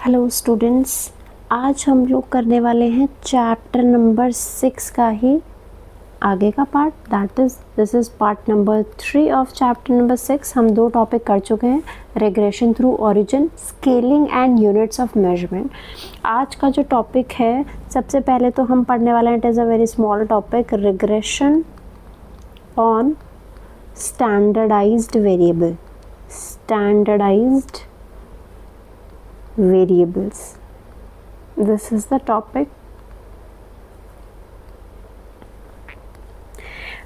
Hello students, आज हम लोग करने वाले हैं चैप्टर नंबर 6 का ही आगे का part. This is part number 3 of chapter number 6। हम 2 टॉपिक कर चुके हैं, regression through origin, scaling and units of measurement. आज का जो टॉपिक है, सबसे पहले तो हम पढ़ने वाले हैं, it is a very small topic, regression on standardised variable, standardised variables. This is the topic.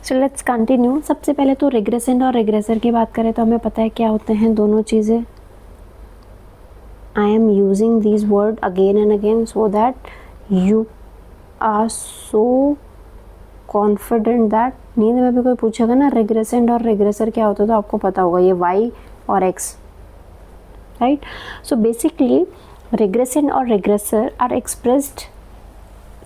So let's continue. सबसे पहले तो रिग्रेसेंट और रिग्रेसर की बात करें तो हमें पता है क्या होते हैं दोनों चीज़ें. I am using these words again and again so that you are so confident that नींद में भी कोई पूछेगा ना रिग्रेसेंट और रिग्रेसर क्या होता है तो आपको पता होगा ये y और x. Right? So basically regressant or regressor are expressed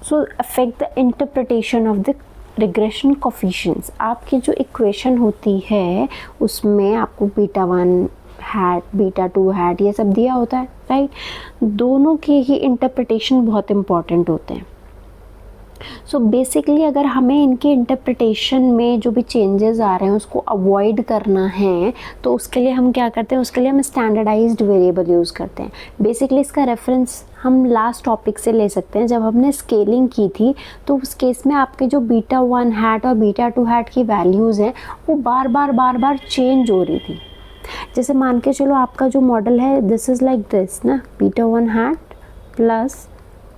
so affect the interpretation of the regression coefficients. आपकी जो इक्वेशन होती है उसमें आपको बीटा 1 हैट बीटा 2 हैट ये सब दिया होता है, राइट? दोनों के ही इंटरप्रिटेशन बहुत इंपॉर्टेंट होते हैं. सो बेसिकली अगर हमें इनके इंटरप्रिटेशन में जो भी चेंजेस आ रहे हैं उसको अवॉइड करना है तो उसके लिए हम क्या करते हैं, उसके लिए हम स्टैंडर्डाइज्ड वेरिएबल यूज़ करते हैं. बेसिकली इसका रेफरेंस हम लास्ट टॉपिक से ले सकते हैं. जब हमने स्केलिंग की थी तो उस केस में आपके जो बीटा 1 हैट और बीटा 2 हैट की वैल्यूज़ हैं वो बार बार चेंज हो रही थी. जैसे मान के चलो आपका जो मॉडल है दिस इज़ लाइक दिस ना, beta 1 hat plus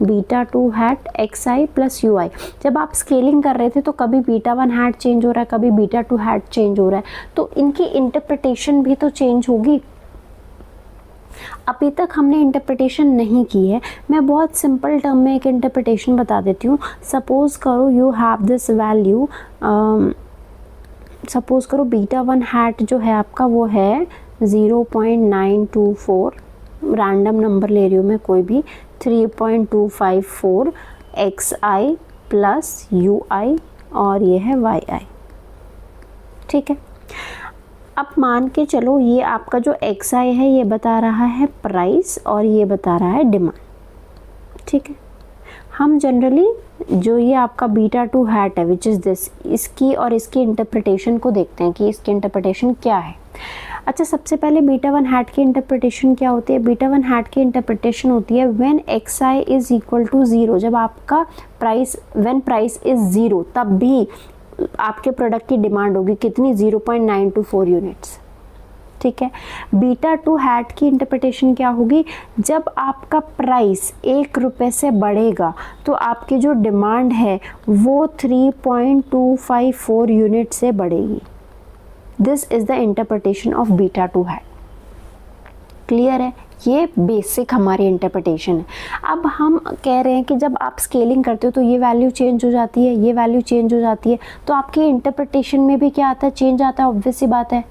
beta 2 hat X I plus U I. जब आप स्केलिंग कर रहे थे तो कभी बीटा 1 हैट चेंज हो रहा है, कभी बीटा 2 हैट चेंज हो रहा है, तो इनकी इंटरप्रिटेशन भी तो चेंज होगी. अभी तक हमने इंटरप्रिटेशन नहीं की है. मैं बहुत सिंपल टर्म में एक इंटरप्रिटेशन बता देती हूँ. सपोज करो you have this value, suppose करो बीटा 1 हैट जो है आपका वो है 0.924, रैंडम नंबर ले रही हूँ मैं कोई भी, 3.254 एक्स आई प्लस यू आई और ये है वाई आई. ठीक है, अब मान के चलो ये आपका जो एक्स आई है ये बता रहा है प्राइस और ये बता रहा है डिमांड. ठीक है, हम जनरली जो ये आपका बीटा 2 हैट है विच इज़ दिस, इसकी और इसकी इंटरप्रिटेशन को देखते हैं कि इसकी इंटरप्रिटेशन क्या है. अच्छा, सबसे पहले बीटा 1 हैट की इंटरप्रिटेशन क्या होती है? बीटा 1 हैट की इंटरप्रिटेशन होती है when X I is equal to 0. जब आपका प्राइस, व्हेन प्राइस इज 0 तब भी आपके प्रोडक्ट की डिमांड होगी कितनी, 0.924 यूनिट्स. ठीक है. बीटा 2 हैट की इंटरप्रिटेशन क्या होगी? जब आपका प्राइस 1 रुपये से बढ़ेगा तो आपकी जो डिमांड है वो 3.254 यूनिट से बढ़ेगी. This is the interpretation of beta 2 hat. Clear है? ये बेसिक हमारी इंटरप्रिटेशन है. अब हम कह रहे हैं कि जब आप स्केलिंग करते हो तो ये वैल्यू चेंज हो जाती है, ये वैल्यू चेंज हो जाती है, तो आपकी इंटरप्रिटेशन में भी क्या आता है, चेंज आता है. ऑब्वियस सी बात है.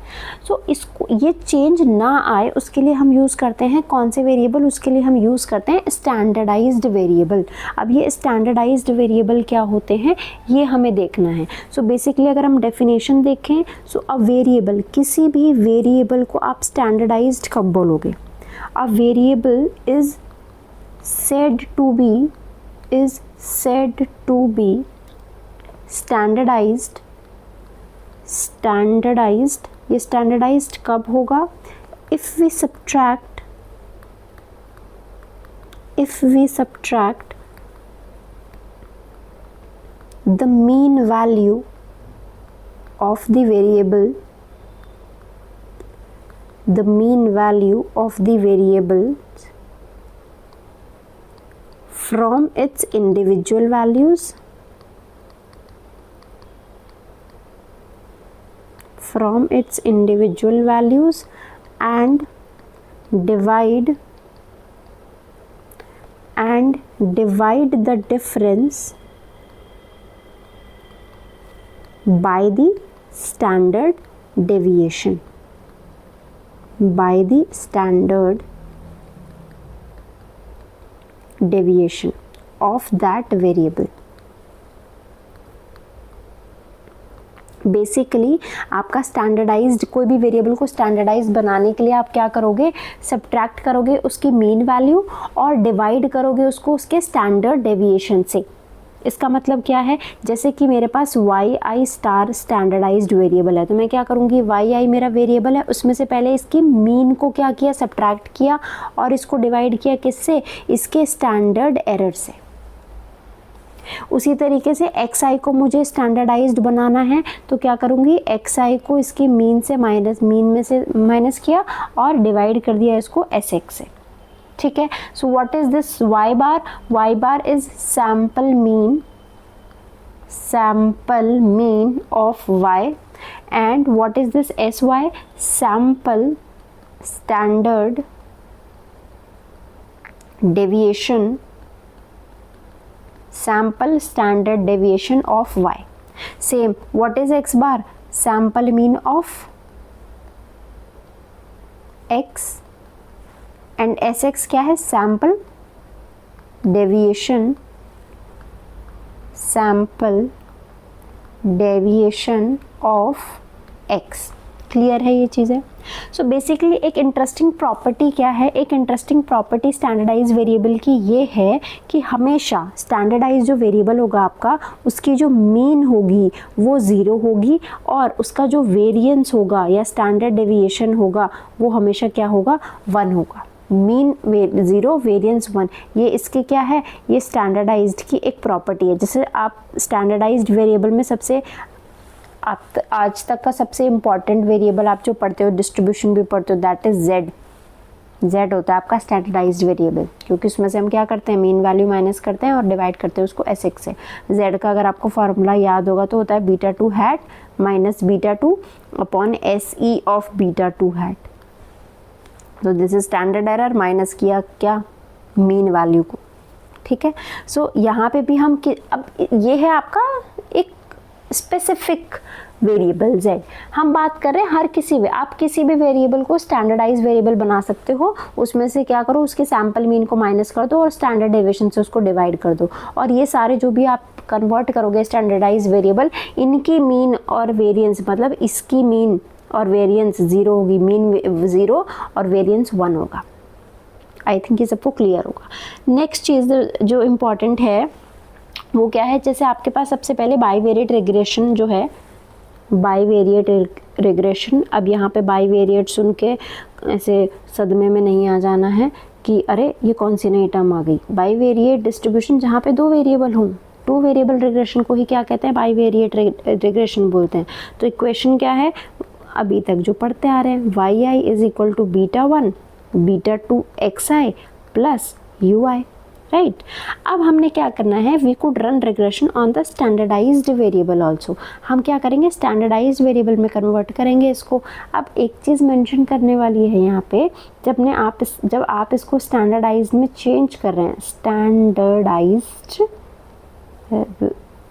सो इसको ये चेंज ना आए उसके लिए हम यूज़ करते हैं कौन से वेरिएबल? उसके लिए हम यूज़ करते हैं स्टैंडर्डाइज्ड वेरिएबल. अब ये स्टैंडर्डाइज्ड वेरिएबल क्या होते हैं ये हमें देखना है. सो बेसिकली अगर हम डेफिनेशन देखें, सो अ वेरिएबल, किसी भी वेरिएबल को आप स्टैंडर्डाइज्ड कब बोलोगे? A variable is said to be standardized. ये standardized कब होगा? if we subtract the mean value of the variable from its individual values and divide the difference by the standard deviation. of that variable. Basically आपका standardised, कोई भी variable को standardise बनाने के लिए आप क्या करोगे, सब्ट्रैक्ट करोगे उसकी मीन वैल्यू और डिवाइड करोगे उसको उसके स्टैंडर्ड डेविएशन से। इसका मतलब क्या है, जैसे कि मेरे पास वाई आई स्टार स्टैंडर्डाइज्ड वेरिएबल है, तो मैं क्या करूँगी, वाई आई मेरा वेरिएबल है, उसमें से पहले इसकी मीन को क्या किया, सब्ट्रैक्ट किया और इसको डिवाइड किया किससे, इसके स्टैंडर्ड एरर से। उसी तरीके से एक्स आई को मुझे स्टैंडर्डाइज्ड बनाना है, तो क्या करूँगी, एक्स आई को इसकी मीन से मीन में से माइनस किया और डिवाइड कर दिया इसको एस एक्स से। ठीक है, so what is this Y bar is sample mean of Y, and what is this S Y, sample standard deviation of y. Same, what is x bar, sample mean of x, and sx क्या है, sample deviation of x। Clear है ये चीज़ें। So basically एक interesting property क्या है, एक interesting property standardise variable की ये है कि हमेशा स्टैंडर्डाइज जो वेरिएबल होगा आपका, उसकी जो मीन होगी वो ज़ीरो होगी और उसका जो वेरिएंस होगा या स्टैंडर्ड डेविएशन होगा वो हमेशा क्या होगा, 1 होगा। मीन 0, वेरिएंस 1, ये इसके क्या है, ये स्टैंडर्डाइज्ड की एक प्रॉपर्टी है। जैसे आप स्टैंडर्डाइज्ड वेरिएबल में सबसे आप आज तक का सबसे इम्पॉर्टेंट वेरिएबल आप जो पढ़ते हो, डिस्ट्रीब्यूशन भी पढ़ते हो, दैट इज जेड होता है आपका स्टैंडर्डाइज्ड वेरिएबल, क्योंकि उसमें से हम क्या करते हैं, मीन वैल्यू माइनस करते हैं और डिवाइड करते हैं उसको एस एक्स से। जेड का अगर आपको फार्मूला याद होगा तो होता है beta 2 hat minus beta 2 upon S E of beta 2 hat. तो this is standard error, minus किया क्या, मीन वैल्यू को। ठीक है, सो यहाँ पे भी हम अब ये है आपका एक स्पेसिफिक वेरिएबल z। हम बात कर रहे हैं हर किसी भी, आप किसी भी वेरिएबल को स्टैंडर्डाइज वेरिएबल बना सकते हो, उसमें से क्या करो, उसके सैम्पल मीन को माइनस कर दो और स्टैंडर्ड डेविएशन से उसको डिवाइड कर दो, और ये सारे जो भी आप कन्वर्ट करोगे स्टैंडर्डाइज वेरिएबल, इनकी मीन और वेरिएंस, मतलब इसकी मीन और वेरिएंस 0 होगी, मीन 0 और वेरिएंस 1 होगा। आई थिंक ये सबको क्लियर होगा। नेक्स्ट चीज़ जो इम्पॉर्टेंट है वो क्या है, जैसे आपके पास सबसे पहले बाईवेरिएट रिग्रेशन जो है, बाईवेरिएट रिग्रेशन। अब यहाँ पे बाईवेरिएट सुन के ऐसे सदमे में नहीं आ जाना है कि अरे ये कौन सी नई टर्म आ गई। बाईवेरिएट डिस्ट्रीब्यूशन जहाँ पे 2 वेरिएबल हों, 2 वेरिएबल रिग्रेशन को ही क्या कहते हैं, बाईवेरिएट रिग्रेशन बोलते हैं। तो इक्वेशन क्या है, अभी तक जो पढ़ते आ रहे हैं, Y I is equal to beta 1 beta 2 X I plus U I, right. अब हमने क्या करना है, we could run regression on the standardised variable also. हम क्या करेंगे, स्टैंडर्डाइज्ड वेरिएबल में कन्वर्ट करेंगे इसको। अब एक चीज़ मेंशन करने वाली है यहाँ पे, जब आप इसको स्टैंडर्डाइज्ड में चेंज कर रहे हैं, स्टैंडर्डाइज्ड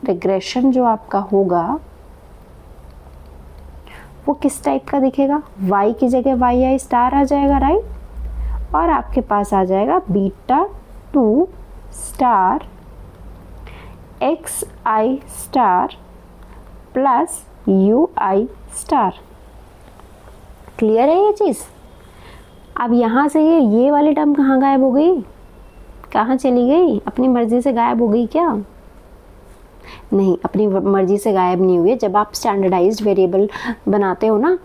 रिग्रेशन जो आपका होगा वो किस टाइप का दिखेगा, y की जगह वाई आई स्टार आ जाएगा, राइट, और आपके पास आ जाएगा बीटा 2 स्टार एक्स आई स्टार प्लस यू आई स्टार। क्लियर है ये चीज़। अब यहाँ से ये वाली टर्म कहाँ गायब हो गई, कहाँ चली गई, अपनी मर्जी से गायब हो गई क्या, नहीं, अपनी मर्जी से गायब नहीं हुई है। जब आप स्टैंडर्डाइज्ड वेरिएबल बनाते हो ना,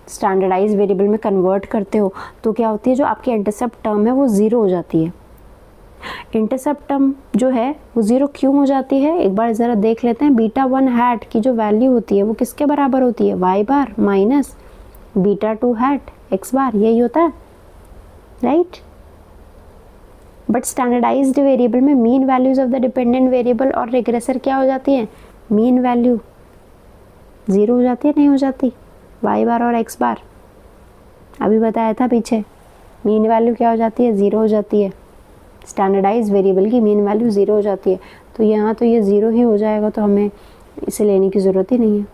स्टैंडर्डाइज्ड वेरिएबल में कन्वर्ट करते हो, तो क्या होती है, जो आपकी इंटरसेप्ट टर्म है वो 0 हो जाती है। इंटरसेप्ट टर्म जो है वो 0 क्यों हो जाती है, एक बार ज़रा देख लेते हैं। बीटा 1 हैट की जो वैल्यू होती है वो किसके बराबर होती है, वाई बार माइनस बीटा 2 हैट एक्स बार, यही होता है, राइट। बट स्टैंडर्डाइज्ड वेरिएबल में mean values of the dependent variable और रिग्रेसर क्या हो जाती है, मीन वैल्यू 0 हो जाती है, नहीं हो जाती, वाई बार और एक्स बार, अभी बताया था पीछे, मीन वैल्यू क्या हो जाती है, 0 हो जाती है। स्टैंडर्डाइज्ड वेरिएबल की मीन वैल्यू 0 हो जाती है, तो यहाँ तो ये 0 ही हो जाएगा, तो हमें इसे लेने की ज़रूरत ही नहीं है,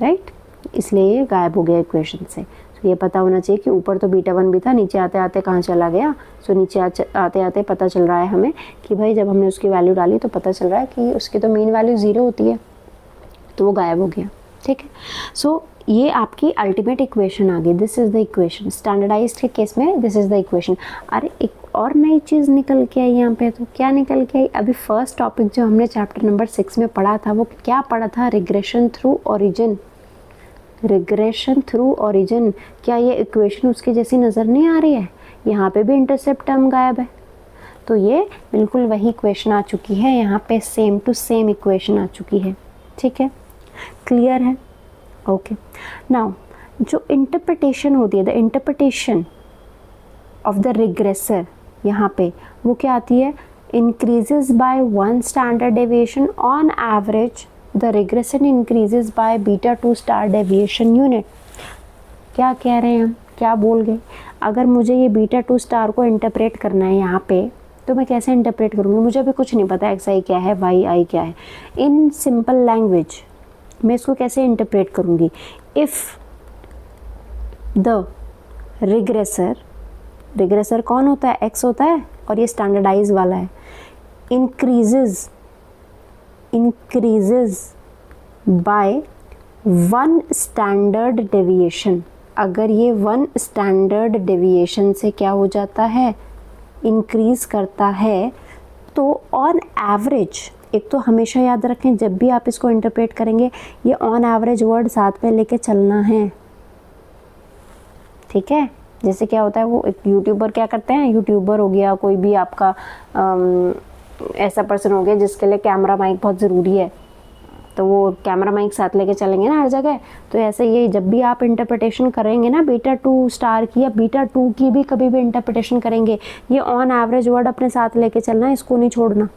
राइट, इसलिए ये गायब हो गया इक्वेशन से। तो ये पता होना चाहिए कि ऊपर तो बीटा 1 भी था, नीचे आते आते कहाँ चला गया। सो नीचे आते आते पता चल रहा है हमें कि भाई जब हमने उसकी वैल्यू डाली तो पता चल रहा है कि उसकी तो मीन वैल्यू 0 होती है, तो वो गायब हो गया। ठीक है। सो ये आपकी अल्टीमेट इक्वेशन आ गई, this is the equation. Standardised के केस में दिस इज़ द इक्वेशन। अरे एक और नई चीज़ निकल के आई यहाँ पे, तो क्या निकल के आई? अभी फर्स्ट टॉपिक जो हमने चैप्टर नंबर 6 में पढ़ा था वो क्या पढ़ा था? Regression through origin. Regression through origin, क्या ये इक्वेशन उसकी जैसी नज़र नहीं आ रही है? यहाँ पे भी इंटरसेप्ट टर्म गायब है, तो ये बिल्कुल वही इक्वेशन आ चुकी है, यहाँ पे सेम टू सेम इक्वेशन आ चुकी है। ठीक है, क्लियर है? ओके। नाउ जो इंटरप्रिटेशन होती है, the interpretation of the regressor, यहाँ पे वो क्या आती है? Increases by 1 standard deviation on average the regression increases by beta 2 star deviation unit. क्या कह रहे हैं हम, क्या बोल गए? अगर मुझे ये बीटा 2 स्टार को इंटरप्रेट करना है यहाँ पे, तो मैं कैसे इंटरप्रेट करूँगी? मुझे अभी कुछ नहीं पता एक्स आई क्या है, वाई आई क्या है। इन सिंपल लैंग्वेज मैं इसको कैसे इंटरप्रेट करूँगी? इफ़ द रिग्रेसर, रिग्रेसर कौन होता है? एक्स होता है, और ये स्टैंडर्डाइज वाला है। इंक्रीजेज बाय 1 स्टैंडर्ड डेविएशन, अगर ये 1 स्टैंडर्ड डेविएशन से क्या हो जाता है? इंक्रीज करता है, तो ऑन एवरेज, एक तो हमेशा याद रखें जब भी आप इसको इंटरप्रेट करेंगे, ये ऑन एवरेज वर्ड साथ में लेके चलना है। ठीक है, जैसे क्या होता है, वो एक यूट्यूबर क्या करते हैं, यूट्यूबर हो गया, कोई भी आपका ऐसा पर्सन हो गया जिसके लिए कैमरा माइक बहुत ज़रूरी है, तो वो कैमरा माइक साथ लेके चलेंगे ना हर जगह। तो ऐसे ये जब भी आप इंटरप्रिटेशन करेंगे ना बीटा 2 स्टार की या बीटा 2 की भी कभी भी इंटरप्रिटेशन करेंगे, ये ऑन एवरेज वर्ड अपने साथ लेके चलना है, इसको नहीं छोड़ना,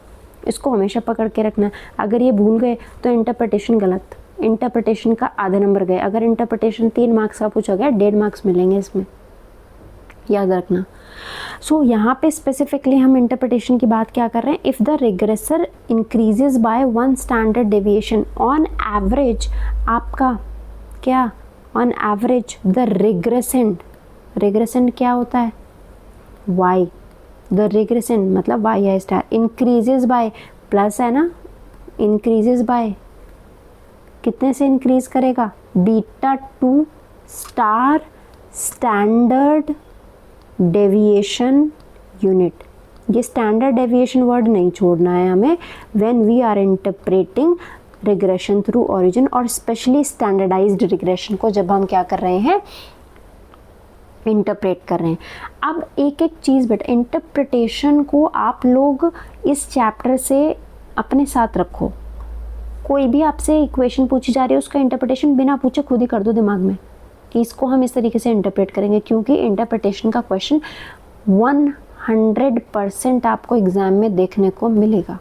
इसको हमेशा पकड़ के रखना। अगर ये भूल गए तो इंटरप्रिटेशन गलत, इंटरप्रिटेशन का आधा नंबर गए। अगर इंटरप्रिटेशन 3 मार्क्स का पूछा गया, 1.5 मार्क्स मिलेंगे इसमें, याद रखना। सो यहाँ पे स्पेसिफिकली हम इंटरप्रिटेशन की बात क्या कर रहे हैं? If the regressor increases by 1 standard deviation on average, आपका क्या? ऑन एवरेज द रिग्रेसेंट, रिग्रेसेंट क्या होता है? y, द रिग्रेसेंट मतलब y है स्टार, इंक्रीजेज बाय प्लस है ना, इंक्रीजेज बाय कितने से इंक्रीज करेगा? Beta 2 star standard deviation unit. ये स्टैंडर्ड डेविएशन वर्ड नहीं छोड़ना है हमें when we are interpreting regression through origin, और स्पेशली स्टैंडर्डाइज्ड रिग्रेशन को जब हम क्या कर रहे हैं? इंटरप्रेट कर रहे हैं। अब एक एक चीज़ बेटा, इंटरप्रिटेशन को आप लोग इस चैप्टर से अपने साथ रखो। कोई भी आपसे इक्वेशन पूछी जा रही है, उसका इंटरप्रिटेशन बिना पूछे खुद ही कर दो दिमाग में कि इसको हम इस तरीके से इंटरप्रेट करेंगे, क्योंकि इंटरप्रिटेशन का क्वेश्चन 100% आपको एग्जाम में देखने को मिलेगा।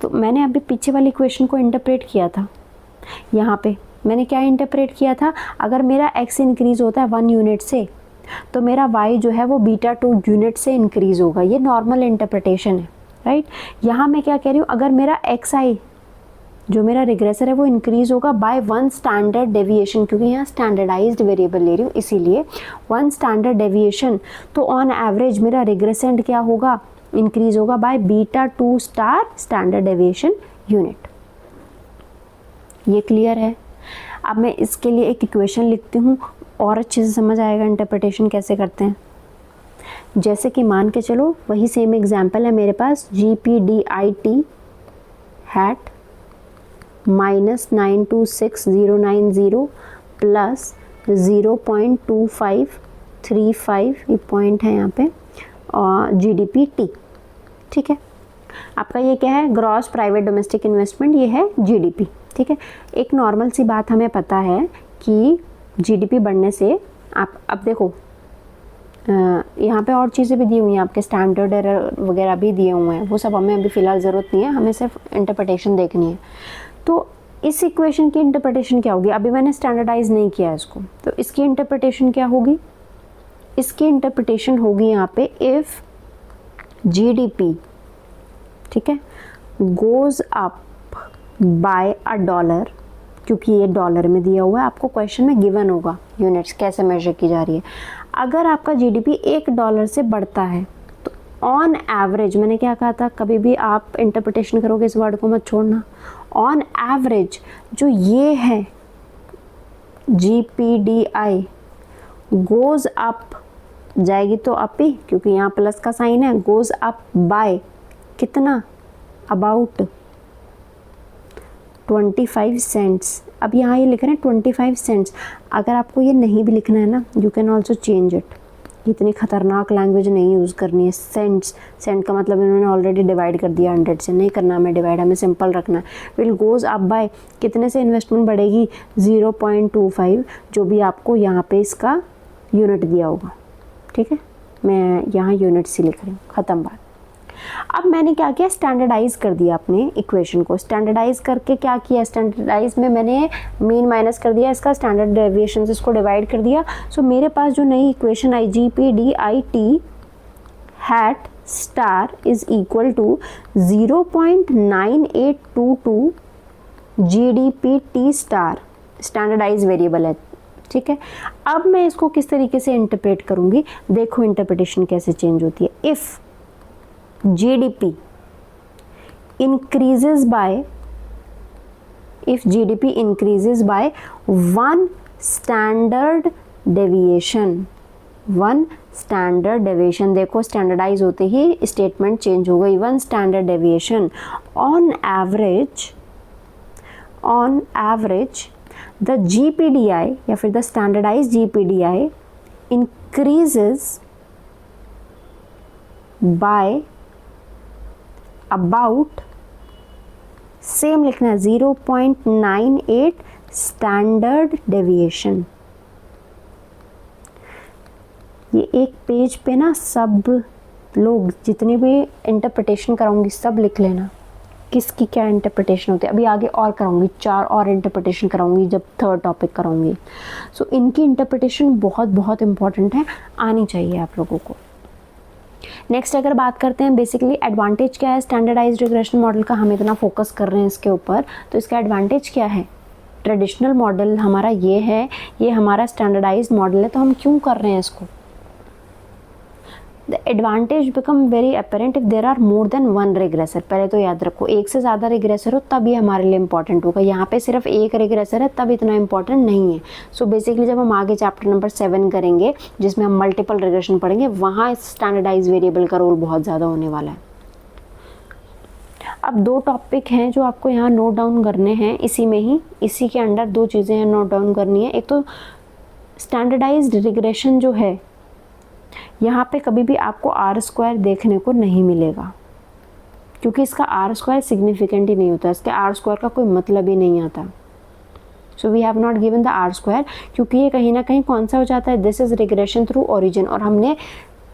तो मैंने अभी पीछे वाली इक्वेशन को इंटरप्रेट किया था, यहाँ पे मैंने क्या इंटरप्रेट किया था? अगर मेरा x इंक्रीज होता है 1 यूनिट से, तो मेरा y जो है वो बीटा 2 यूनिट से इंक्रीज होगा। ये नॉर्मल इंटरप्रिटेशन है, राइट? यहाँ मैं क्या कह रही हूँ? अगर मेरा xi जो मेरा रिग्रेसर है वो इंक्रीज होगा बाय 1 स्टैंडर्ड डेविएशन, क्योंकि यहाँ स्टैंडर्डाइज्ड वेरिएबल ले रही हूँ इसीलिए 1 स्टैंडर्ड डेविएशन, तो ऑन एवरेज मेरा रिग्रेसेंट क्या होगा? इंक्रीज होगा by beta 2 star standard deviation unit. ये क्लियर है? अब मैं इसके लिए एक इक्वेशन लिखती हूँ और अच्छे से समझ आएगा इंटरप्रिटेशन कैसे करते हैं। जैसे कि मान के चलो वही सेम एग्जाम्पल है मेरे पास, GPDIT हैट -926090 प्लस 0.2535, ये पॉइंट है यहाँ पे, और GDPT। ठीक है, आपका ये क्या है? ग्रॉस प्राइवेट डोमेस्टिक इन्वेस्टमेंट, ये है GDP। ठीक है, एक नॉर्मल सी बात हमें पता है कि GDP बढ़ने से आप, अब देखो यहाँ पे और चीज़ें भी दी हुई हैं, आपके स्टैंडर्ड एरर वगैरह भी दिए हुए हैं, वो सब हमें अभी फ़िलहाल ज़रूरत नहीं है, हमें सिर्फ इंटरप्रिटेशन देखनी है। तो इस इक्वेशन की इंटरप्रिटेशन क्या होगी? अभी मैंने स्टैंडर्डाइज नहीं किया इसको, तो इसकी इंटरप्रिटेशन क्या होगी? इसकी इंटरप्रिटेशन होगी यहाँ पे इफ़ GDP, ठीक है, गोज़ अप बाय $1, क्योंकि ये डॉलर में दिया हुआ है, आपको क्वेश्चन में गिवन होगा यूनिट्स कैसे मेजर की जा रही है। अगर आपका GDP $1 से बढ़ता है, ऑन एवरेज, मैंने क्या कहा था, कभी भी आप इंटरप्रिटेशन करोगे इस वर्ड को मत छोड़ना, ऑन एवरेज जो ये है GPDI गोज़ अप, जाएगी तो अप ही क्योंकि यहाँ प्लस का साइन है, गोज़ अप बाय कितना, अबाउट 25 सेंट्स। अब यहाँ ये लिख रहे हैं 25 सेंट्स। अगर आपको ये नहीं भी लिखना है ना, you can also change it, इतनी खतरनाक लैंग्वेज नहीं यूज़ करनी है। सेंट्स, सेंट का मतलब इन्होंने ऑलरेडी डिवाइड कर दिया 100 से, नहीं करना हमें डिवाइड, हमें सिंपल रखना है। विल गोज़ अप बाय कितने से इन्वेस्टमेंट बढ़ेगी, 0.25, जो भी आपको यहाँ पे इसका यूनिट दिया होगा, ठीक है। मैं यहाँ यूनिट से लिख रही हूँ, ख़त्म बात। अब मैंने क्या किया, स्टैंडर्डाइज कर दिया अपने इक्वेशन को। स्टैंडर्डाइज करके क्या किया, स्टैंडर्डाइज में मैंने मीन माइनस कर दिया, इसका स्टैंडर्ड डेविएशन से इसको डिवाइड कर दिया। सो मेरे पास जो नई इक्वेशन आई GPDIT hat star is equal to 0.9822 GDPT star, standardise variable है, ठीक है। अब मैं इसको किस तरीके से इंटरप्रेट करूँगी, देखो इंटरप्रिटेशन कैसे चेंज होती है। If GDP increases by, if GDP increases by 1 standard deviation, 1 standard deviation, देखो स्टैंडर्डाइज होते ही स्टेटमेंट चेंज हो गई, 1 standard deviation on average the GPDI या फिर the standardized GPDI increases by about, same लिखना है, 0.98 स्टैंडर्ड डेविएशन। ये एक पेज पे ना सब लोग जितने भी इंटरप्रिटेशन कराऊंगी सब लिख लेना, किसकी क्या इंटरप्रिटेशन होती है। अभी आगे और कराऊंगी, 4 और इंटरप्रिटेशन कराऊंगी जब 3rd टॉपिक कराऊंगी। सो इनकी इंटरप्रिटेशन बहुत बहुत इंपॉर्टेंट है, आनी चाहिए आप लोगों को। नेक्स्ट अगर बात करते हैं बेसिकली एडवांटेज क्या है स्टैंडर्डाइज्ड रिग्रेशन मॉडल का, हम इतना फोकस कर रहे हैं इसके ऊपर, तो इसका एडवांटेज क्या है। ट्रेडिशनल मॉडल हमारा ये है, ये हमारा स्टैंडर्डाइज्ड मॉडल है, तो हम क्यों कर रहे हैं इसको। The advantage become very apparent if there are more than 1 regressor. पहले तो याद रखो, एक से ज़्यादा रिग्रेसर हो तब ये हमारे लिए इंपॉर्टेंट होगा। यहाँ पे सिर्फ एक रिग्रेसर है तब इतना इंपॉर्टेंट नहीं है। सो बेसिकली जब हम आगे चैप्टर नंबर 7 करेंगे जिसमें हम मल्टीपल रिग्रेशन पढ़ेंगे, वहाँ स्टैंडर्डाइज वेरिएबल का रोल बहुत ज़्यादा होने वाला है। अब 2 टॉपिक हैं जो आपको यहाँ नोट डाउन करने हैं, इसी में ही, इसी के अंडर 2 चीज़ें हैं नोट डाउन करनी है। एक तो स्टैंडर्डाइज्ड रिग्रेशन जो है, यहाँ पे कभी भी आपको R² देखने को नहीं मिलेगा, क्योंकि इसका R² सिग्निफिकेंट ही नहीं होता, इसके R² का कोई मतलब ही नहीं आता। So we have not given the R², क्योंकि ये कहीं ना कहीं कौन सा हो जाता है, this is regression through origin. और हमने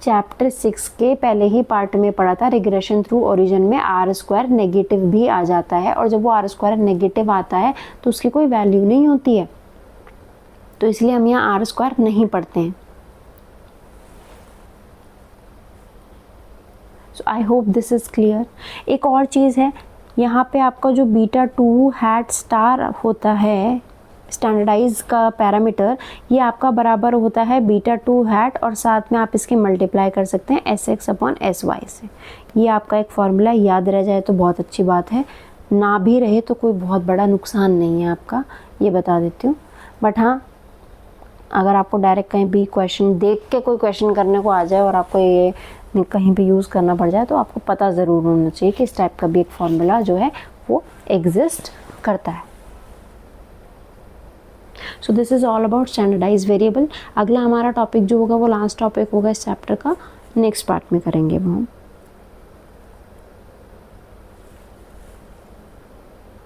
चैप्टर 6 के पहले ही पार्ट में पढ़ा था, रिग्रेशन थ्रू ओरिजिन में R² नेगेटिव भी आ जाता है, और जब वो R² नेगेटिव आता है तो उसकी कोई वैल्यू नहीं होती है, तो इसलिए हम यहाँ R² नहीं पढ़ते हैं। So I hope this is clear. एक और चीज़ है, यहाँ पे आपका जो β2 हैट स्टार होता है स्टैंडर्डाइज का पैरामीटर, ये आपका बराबर होता है β2 हैट, और साथ में आप इसके मल्टीप्लाई कर सकते हैं SX/SY से। ये आपका एक फॉर्मूला याद रह जाए तो बहुत अच्छी बात है, ना भी रहे तो कोई बहुत बड़ा नुकसान नहीं है आपका, ये बता देती हूँ। बट हाँ, अगर आपको डायरेक्ट कहीं भी क्वेश्चन देख के कोई क्वेश्चन करने को आ जाए और आपको ये कहीं पे यूज़ करना पड़ जाए, तो आपको पता ज़रूर होना चाहिए कि इस टाइप का भी एक फॉर्मूला जो है वो एग्जिस्ट करता है। So this is all about standardise variable. अगला हमारा टॉपिक जो होगा वो लास्ट टॉपिक होगा इस चैप्टर का, नेक्स्ट पार्ट में करेंगे वो हम।